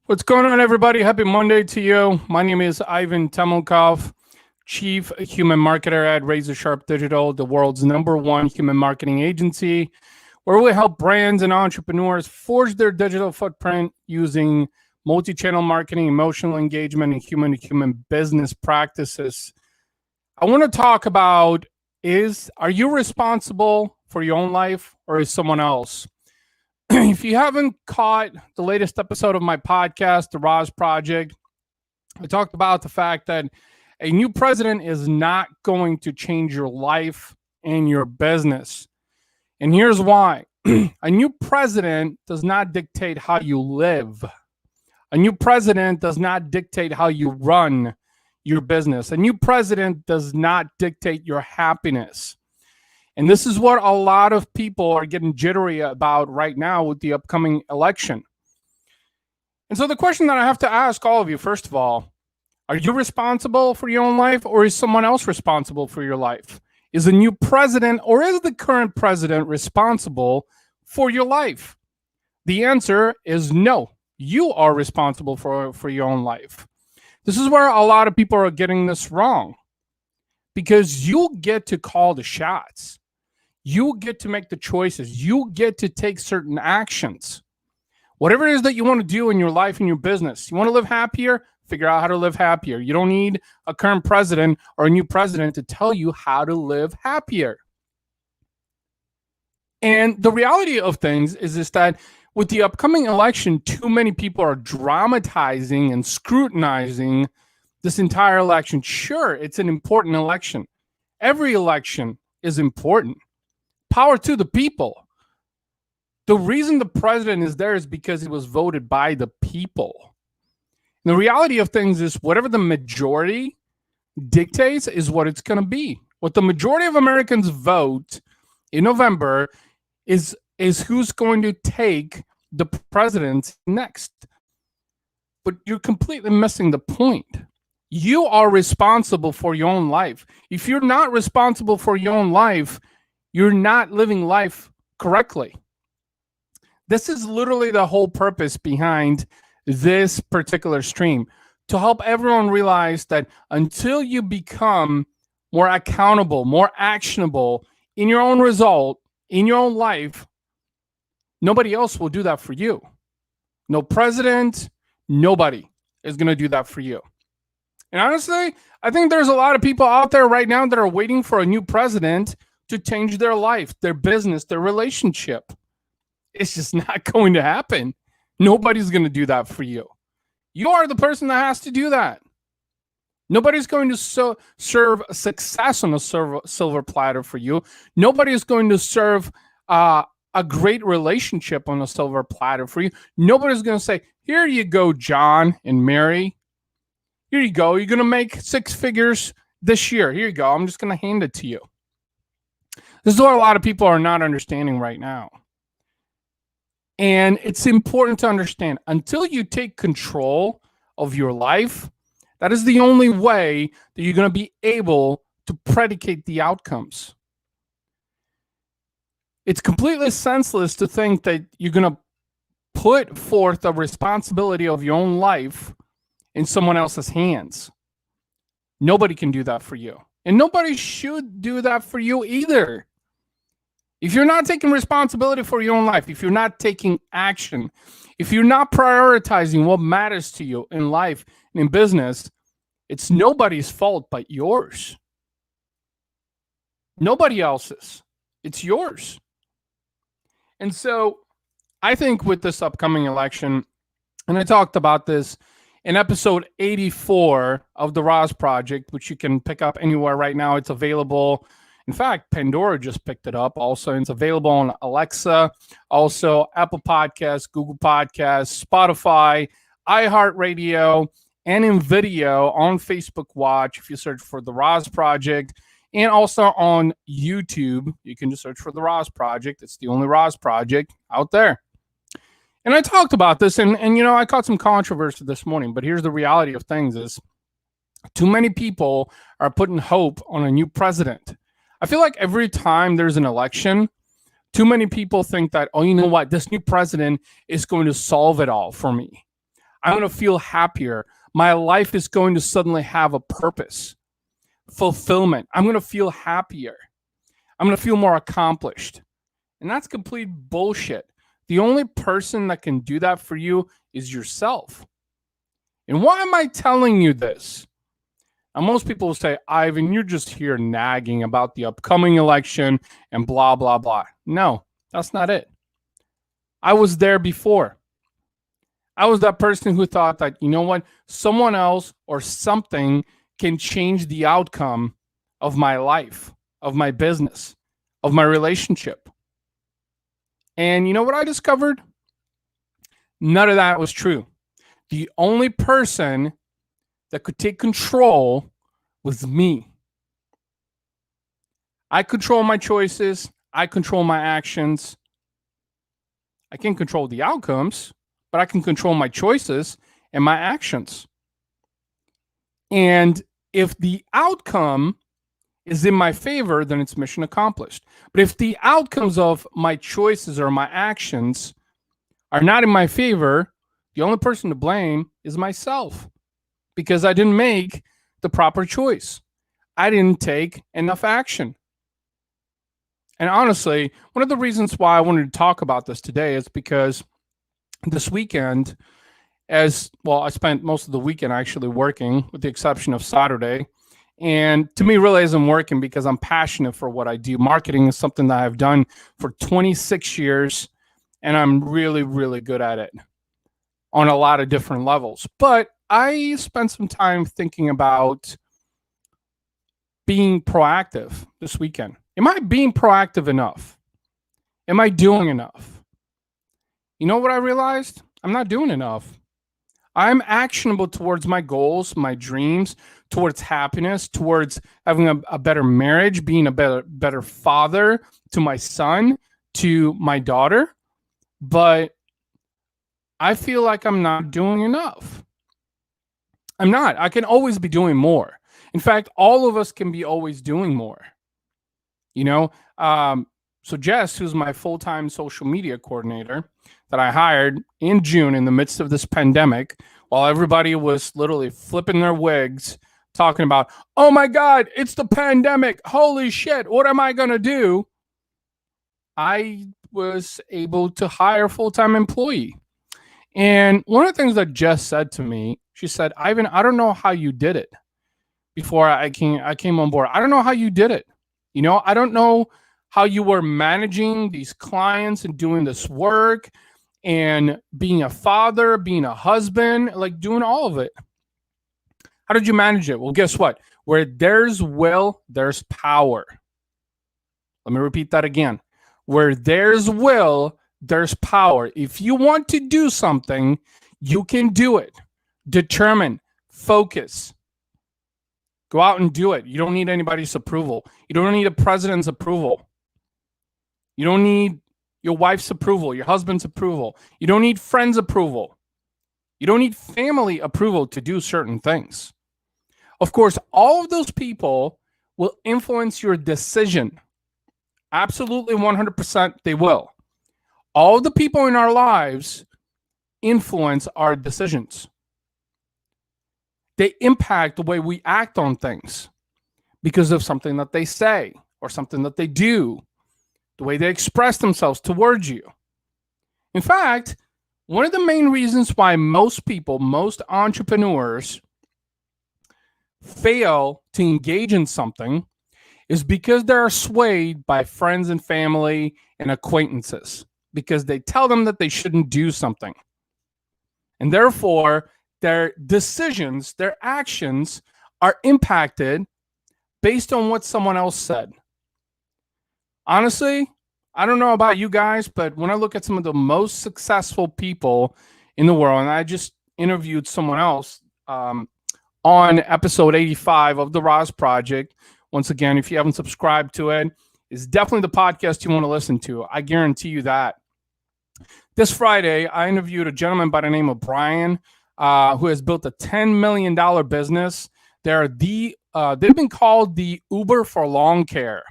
What's going on, everybody? Happy Monday to you. My name is Ivan Temelkov, Chief Human Marketer at Razor Sharp Digital, the world's #1 human marketing agency, where we help brands and entrepreneurs forge their digital footprint using multi-channel marketing, emotional engagement, and human-to-human business practices. I want to talk about are you responsible for your own life or is someone else? If you haven't caught the latest episode of my podcast, The Roz Project, I talked about the fact that a new president is not going to change your life and your business. And here's why. A new president does not dictate how you live. A new president does not dictate how you run your business. A new president does not dictate your happiness. And this is what a lot of people are getting jittery about right now with the upcoming election. And so the question that I have to ask all of you, first of all, are you responsible for your own life or is someone else responsible for your life? Is the new president or is the current president responsible for your life? The answer is no. You are responsible for your own life. This is where a lot of people are getting this wrong, because you get to call the shots. You get to make the choices. You get to take certain actions. Whatever it is that you want to do in your life and your business, you want to live happier, figure out how to live happier. You don't need a current president or a new president to tell you how to live happier. And the reality of things is that with the upcoming election, too many people are dramatizing and scrutinizing this entire election. Sure, it's an important election. Every election is important. Power to the people. The reason the president is there is because he was voted by the people. And the reality of things is whatever the majority dictates is what it's going to be. What the majority of Americans vote in November is who's going to take the president next. But you're completely missing the point. You are responsible for your own life. If you're not responsible for your own life, you're not living life correctly. This is literally the whole purpose behind this particular stream, to help everyone realize that until you become more accountable, more actionable in your own result, in your own life, nobody else will do that for you. No president, nobody is going to do that for you. And honestly, I think there's a lot of people out there right now that are waiting for a new president to change their life, their business, their relationship. It's just not going to happen. Nobody's going to do that for you. You are the person that has to do that. Nobody's going to serve success on a silver platter for you. Nobody's going to serve a great relationship on a silver platter for you. Nobody's going to say, here you go, John and Mary. Here you go. You're going to make 6 figures this year. Here you go. I'm just going to hand it to you. This is what a lot of people are not understanding right now. And it's important to understand, until you take control of your life, that is the only way that you're going to be able to predicate the outcomes. It's completely senseless to think that you're going to put forth the responsibility of your own life in someone else's hands. Nobody can do that for you. And nobody should do that for you either. If you're not taking responsibility for your own life, if you're not taking action, if you're not prioritizing what matters to you in life and in business, it's nobody's fault but yours. Nobody else's. It's yours. And so I think with this upcoming election, and I talked about this in episode 84 of The Roz Project, which you can pick up anywhere right now. It's available. In fact, Pandora just picked it up also. It's available on Alexa, also Apple Podcasts, Google Podcasts, Spotify, iHeartRadio, and in video on Facebook Watch if you search for The Roz Project, and also on YouTube. You can just search for The Roz Project. It's the only Roz Project out there. And I talked about this, and you know, I caught some controversy this morning, but here's the reality of things is too many people are putting hope on a new president. I feel like every time there's an election, too many people think that, oh, you know what, this new president is going to solve it all for me. I'm going to feel happier. My life is going to suddenly have a purpose, fulfillment. I'm going to feel happier. I'm going to feel more accomplished. And that's complete bullshit. The only person that can do that for you is yourself. And why am I telling you this? Now, most people will say, Ivan, you're just here nagging about the upcoming election and blah, blah, blah. No, that's not it. I was there before. I was that person who thought that, you know what, someone else or something can change the outcome of my life, of my business, of my relationship. And you know what I discovered? None of that was true. The only person that could take control was me. I control my choices. I control my actions. I can't control the outcomes, but I can control my choices and my actions. And if the outcome is in my favor, then it's mission accomplished. But if the outcomes of my choices or my actions are not in my favor, the only person to blame is myself, because I didn't make the proper choice. I didn't take enough action. And honestly, one of the reasons why I wanted to talk about this today is because this weekend, I spent most of the weekend actually working, with the exception of Saturday. And to me, really isn't working because I'm passionate for what I do. Marketing is something that I've done for 26 years, and I'm really, really good at it on a lot of different levels. But I spent some time thinking about being proactive this weekend. Am I being proactive enough? Am I doing enough? You know what I realized? I'm not doing enough. I'm actionable towards my goals, my dreams, towards happiness, towards having a better marriage, being a better father to my son, to my daughter. But I feel like I'm not doing enough. I'm not. I can always be doing more. In fact, all of us can be always doing more. So Jess, who's my full-time social media coordinator that I hired in June in the midst of this pandemic, while everybody was literally flipping their wigs, talking about, oh my God, it's the pandemic. Holy shit, what am I going to do? I was able to hire a full-time employee. And one of the things that Jess said to me, she said, Ivan, I don't know how you did it before I came on board. I don't know how you did it. I don't know how you were managing these clients and doing this work and being a father, being a husband, like doing all of it. How did you manage it? Well, guess what? Where there's will, there's power. Let me repeat that again. Where there's will, there's power. If you want to do something, you can do it. Determine, focus. Go out and do it. You don't need anybody's approval. You don't need a president's approval. You don't need your wife's approval, your husband's approval. You don't need friends' approval. You don't need family approval to do certain things. Of course, all of those people will influence your decision. Absolutely 100% they will. All of the people in our lives influence our decisions. They impact the way we act on things because of something that they say or something that they do, the way they express themselves towards you. In fact, one of the main reasons why most people, most entrepreneurs fail to engage in something is because they're swayed by friends and family and acquaintances, because they tell them that they shouldn't do something. And therefore, their decisions, their actions are impacted based on what someone else said. Honestly, I don't know about you guys, but when I look at some of the most successful people in the world, and I just interviewed someone else on episode 85 of the Roz Project. Once again, if you haven't subscribed to it, it's definitely the podcast you want to listen to. I guarantee you that. This Friday, I interviewed a gentleman by the name of Brian, who has built a $10 million business. They've been called the Uber for lawn care.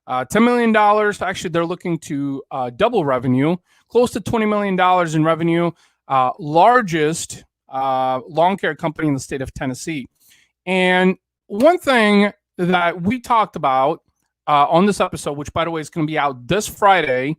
$10 million. Actually, they're looking to double revenue, close to $20 million in revenue. Largest lawn care company in the state of Tennessee. And one thing that we talked about on this episode, which by the way is going to be out this Friday,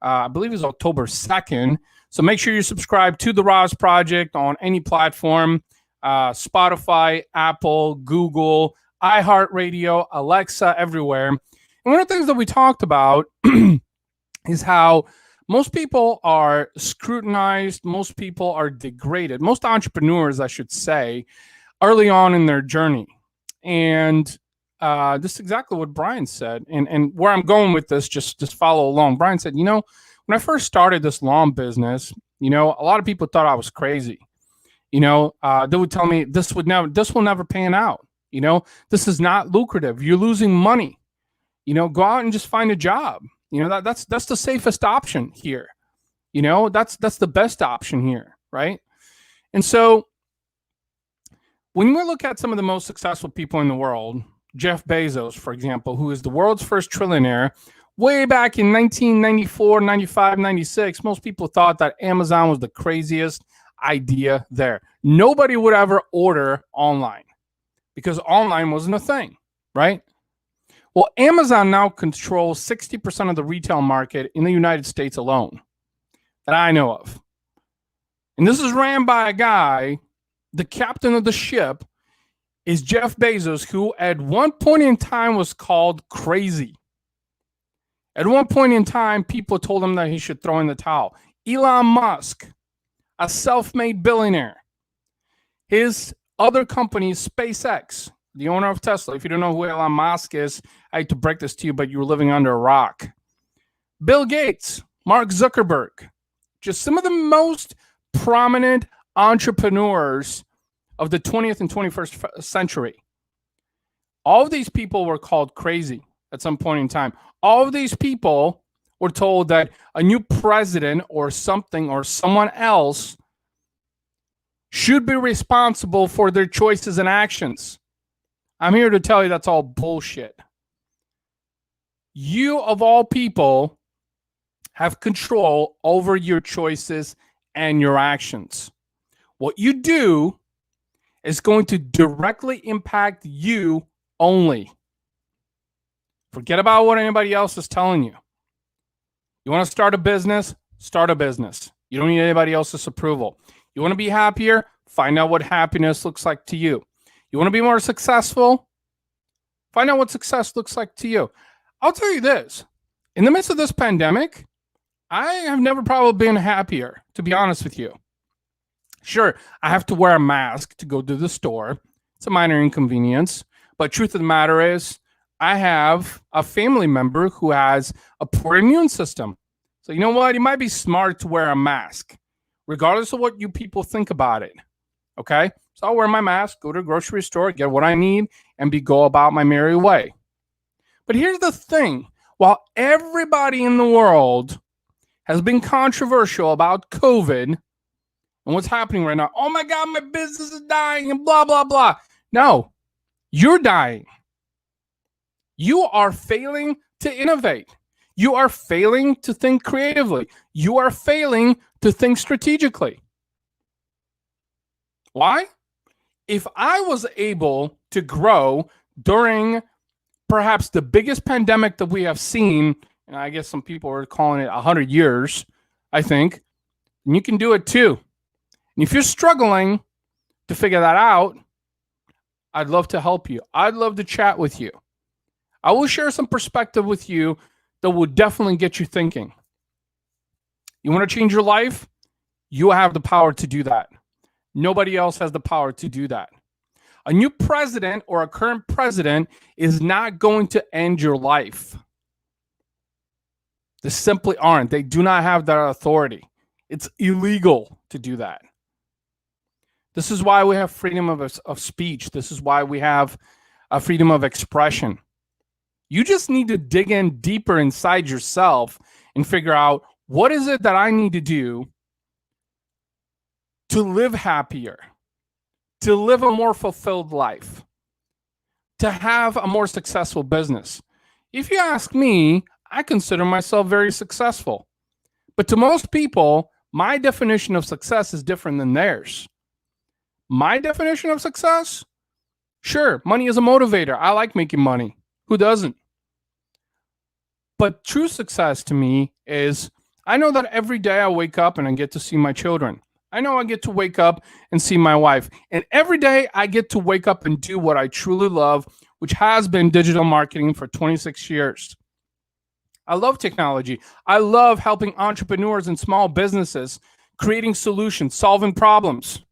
I believe is October 2nd. So make sure you subscribe to the Roz Project on any platform, Spotify, Apple, Google, iHeartRadio, Alexa, everywhere. And one of the things that we talked about is how most people are scrutinized, most people are degraded, most entrepreneurs, I should say, early on in their journey. And this is exactly what Brian said. And where I'm going with this, just follow along. Brian said, when I first started this lawn business, a lot of people thought I was crazy. They would tell me this will never pan out. This is not lucrative. You're losing money. Go out and just find a job. That's the safest option here. That's the best option here, right? And so when we look at some of the most successful people in the world, Jeff Bezos, for example, who is the world's first trillionaire, way back in 1994, 95, 96, most people thought that Amazon was the craziest idea there. Nobody would ever order online because online wasn't a thing, right? Well, Amazon now controls 60% of the retail market in the United States alone that I know of. And this is ran by a guy, the captain of the ship is Jeff Bezos, who at one point in time was called crazy. At one point in time, people told him that he should throw in the towel. Elon Musk, a self-made billionaire. His other company is SpaceX, the owner of Tesla. If you don't know who Elon Musk is, I hate to break this to you, but you're living under a rock. Bill Gates, Mark Zuckerberg, just some of the most prominent entrepreneurs of the 20th and 21st century. All of these people were called crazy at some point in time. All of these people were told that a new president or something or someone else should be responsible for their choices and actions. I'm here to tell you that's all bullshit. You, of all people, have control over your choices and your actions. What you do is going to directly impact you only. Forget about what anybody else is telling you. You want to start a business? Start a business. You don't need anybody else's approval. You want to be happier? Find out what happiness looks like to you. You want to be more successful? Find out what success looks like to you. I'll tell you this. In the midst of this pandemic, I have never probably been happier, to be honest with you. Sure, I have to wear a mask to go to the store. It's a minor inconvenience. But truth of the matter is, I have a family member who has a poor immune system. So you know what? It might be smart to wear a mask, regardless of what you people think about it. Okay? So I'll wear my mask, go to a grocery store, get what I need, and go about my merry way. But here's the thing. While everybody in the world has been controversial about COVID and what's happening right now, oh my God, my business is dying and blah, blah, blah. No, you're dying. You are failing to innovate. You are failing to think creatively. You are failing to think strategically. Why? If I was able to grow during perhaps the biggest pandemic that we have seen, and I guess some people are calling it 100 years, I think, and you can do it too. And if you're struggling to figure that out, I'd love to help you. I'd love to chat with you. I will share some perspective with you that will definitely get you thinking. You want to change your life? You have the power to do that. Nobody else has the power to do that. A new president or a current president is not going to end your life. They simply aren't. They do not have that authority. It's illegal to do that. This is why we have freedom of speech. This is why we have a freedom of expression. You just need to dig in deeper inside yourself and figure out what is it that I need to do to live happier, to live a more fulfilled life, to have a more successful business. If you ask me, I consider myself very successful. But to most people, my definition of success is different than theirs. My definition of success? Sure, money is a motivator. I like making money. Who doesn't? But true success to me is I know that every day I wake up and I get to see my children. I know I get to wake up and see my wife. And every day I get to wake up and do what I truly love, which has been digital marketing for 26 years. I love technology. I love helping entrepreneurs and small businesses, creating solutions, solving problems.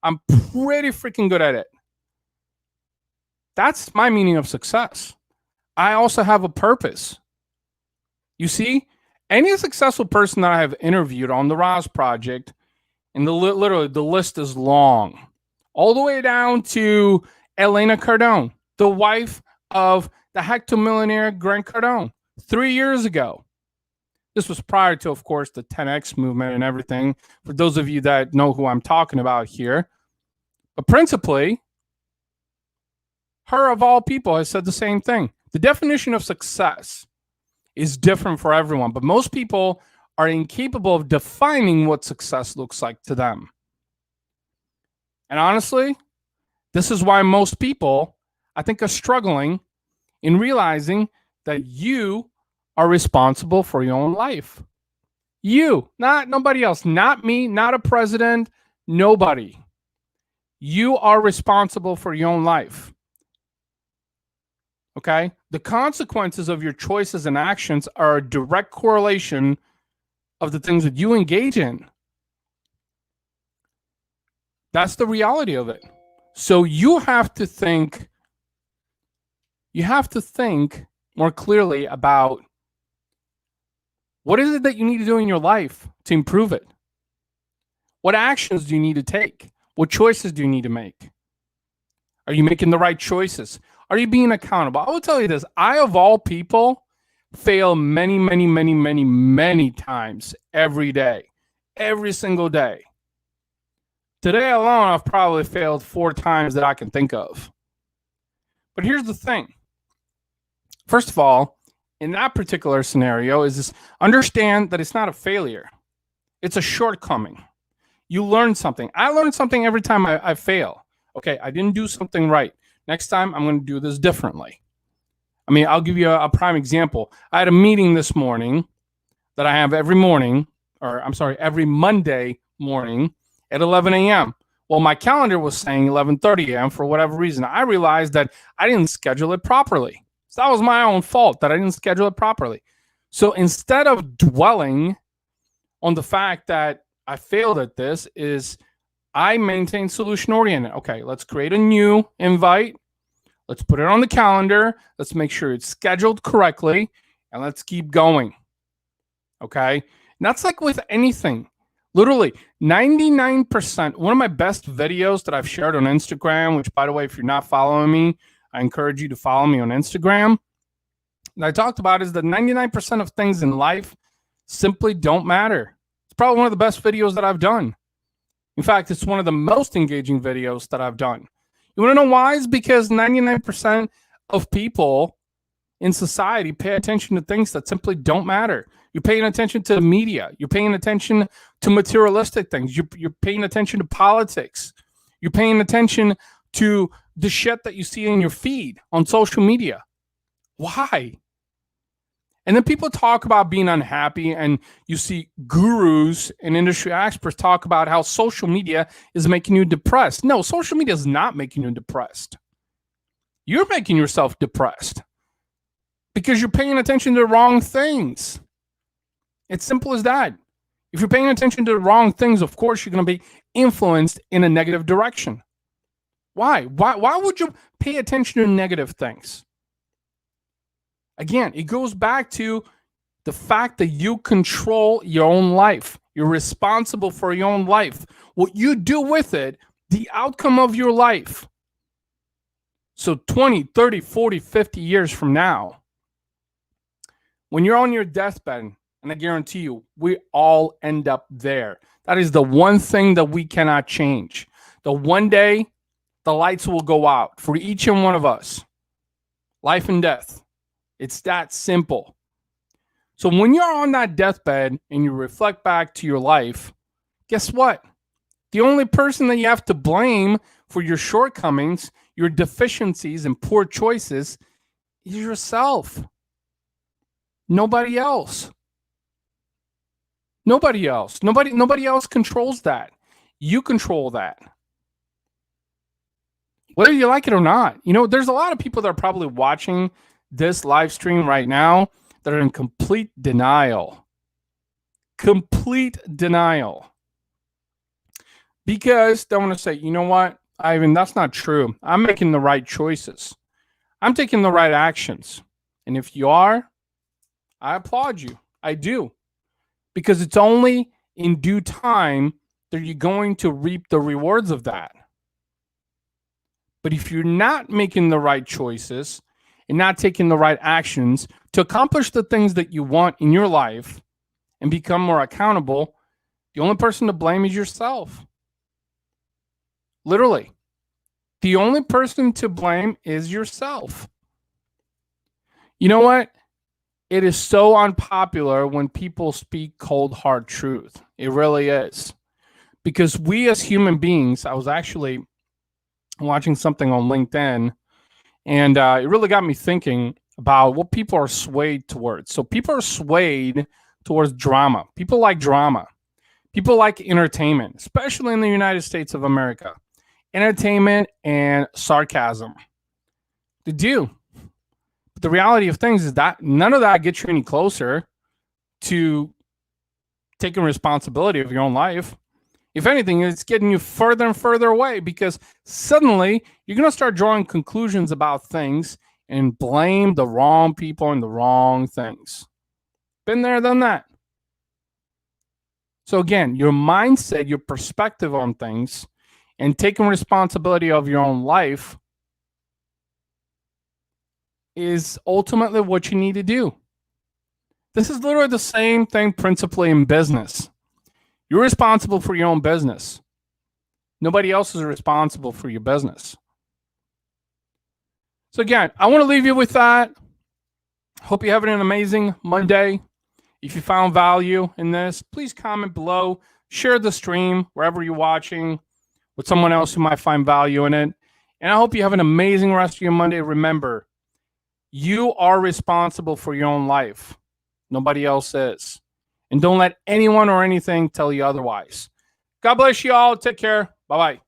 I'm pretty freaking good at it. That's my meaning of success. I also have a purpose. You see, any successful person that I have interviewed on the Roz Project, and literally the list is long, all the way down to Elena Cardone, the wife of the hectomillionaire Grant Cardone, 3 years ago. This was prior to, of course, the 10X movement and everything, for those of you that know who I'm talking about here. But principally, her of all people has said the same thing. The definition of success is different for everyone, but most people are incapable of defining what success looks like to them. And honestly, this is why most people, I think, are struggling in realizing that you are responsible for your own life. You, not nobody else, not me, not a president, nobody. You are responsible for your own life. Okay? The consequences of your choices and actions are a direct correlation of the things that you engage in. That's the reality of it. So you have to think more clearly about what is it that you need to do in your life to improve it? What actions do you need to take? What choices do you need to make? Are you making the right choices? Are you being accountable? I will tell you this. I, of all people, fail many, many, many, many, many times every day. Every single day. Today alone, I've probably failed 4 times that I can think of. But here's the thing. First of all, in that particular scenario, is this: understand that it's not a failure. It's a shortcoming. You learn something. I learn something every time I fail. Okay, I didn't do something right. Next time, I'm going to do this differently. I mean, I'll give you a prime example. I had a meeting this morning that I have every morning, or I'm sorry, every Monday morning at 11 a.m. Well, my calendar was saying 11:30 a.m. for whatever reason. I realized that I didn't schedule it properly. So that was my own fault that I didn't schedule it properly. So instead of dwelling on the fact that I failed at this, I maintain solution-oriented. Okay, let's create a new invite. Let's put it on the calendar. Let's make sure it's scheduled correctly, and let's keep going. Okay? And that's like with anything. Literally, 99%, one of my best videos that I've shared on Instagram, which, by the way, if you're not following me, I encourage you to follow me on Instagram. And I talked about is that 99% of things in life simply don't matter. It's probably one of the best videos that I've done. In fact, it's one of the most engaging videos that I've done. You want to know why? It's because 99% of people in society pay attention to things that simply don't matter. You're paying attention to the media. You're paying attention to materialistic things. You're paying attention to politics. You're paying attention to the shit that you see in your feed on social media. Why? And then people talk about being unhappy, and you see gurus and industry experts talk about how social media is making you depressed. No, social media is not making you depressed. You're making yourself depressed because you're paying attention to the wrong things. It's simple as that. If you're paying attention to the wrong things, of course, you're going to be influenced in a negative direction. Why? Why would you pay attention to negative things? Again, it goes back to the fact that you control your own life. You're responsible for your own life. What you do with it, the outcome of your life. So 20, 30, 40, 50 years from now, when you're on your deathbed, and I guarantee you, we all end up there. That is the one thing that we cannot change. The one day, the lights will go out for each and one of us. Life and death. It's that simple. So when you're on that deathbed and you reflect back to your life, guess what? The only person that you have to blame for your shortcomings, your deficiencies, and poor choices is yourself. Nobody else. Nobody else. Nobody else controls that. You control that. Whether you like it or not. You know, there's a lot of people that are probably watching this live stream right now that are in complete denial. Complete denial. Because they want to say, you know what, Ivan, that's not true. I'm making the right choices. I'm taking the right actions. And if you are, I applaud you. I do. Because it's only in due time that you're going to reap the rewards of that. But if you're not making the right choices and not taking the right actions to accomplish the things that you want in your life and become more accountable, the only person to blame is yourself. Literally. The only person to blame is yourself. You know what? It is so unpopular when people speak cold, hard truth. It really is. Because we as human beings, I was actually watching something on LinkedIn, and it really got me thinking about what people are swayed towards. So people are swayed towards drama. People like drama. People like entertainment, especially in the United States of America. Entertainment and sarcasm. They do. But the reality of things is that none of that gets you any closer to taking responsibility of your own life. If anything, it's getting you further and further away, because suddenly you're going to start drawing conclusions about things and blame the wrong people and the wrong things. Been there, done that. So again, your mindset, your perspective on things, and taking responsibility of your own life is ultimately what you need to do. This is literally the same thing principally in business. You're responsible for your own business. Nobody else is responsible for your business. So again, I want to leave you with that. Hope you're having an amazing Monday. If you found value in this, please comment below. Share the stream wherever you're watching with someone else who might find value in it. And I hope you have an amazing rest of your Monday. Remember, you are responsible for your own life. Nobody else is. And don't let anyone or anything tell you otherwise. God bless you all. Take care. Bye-bye.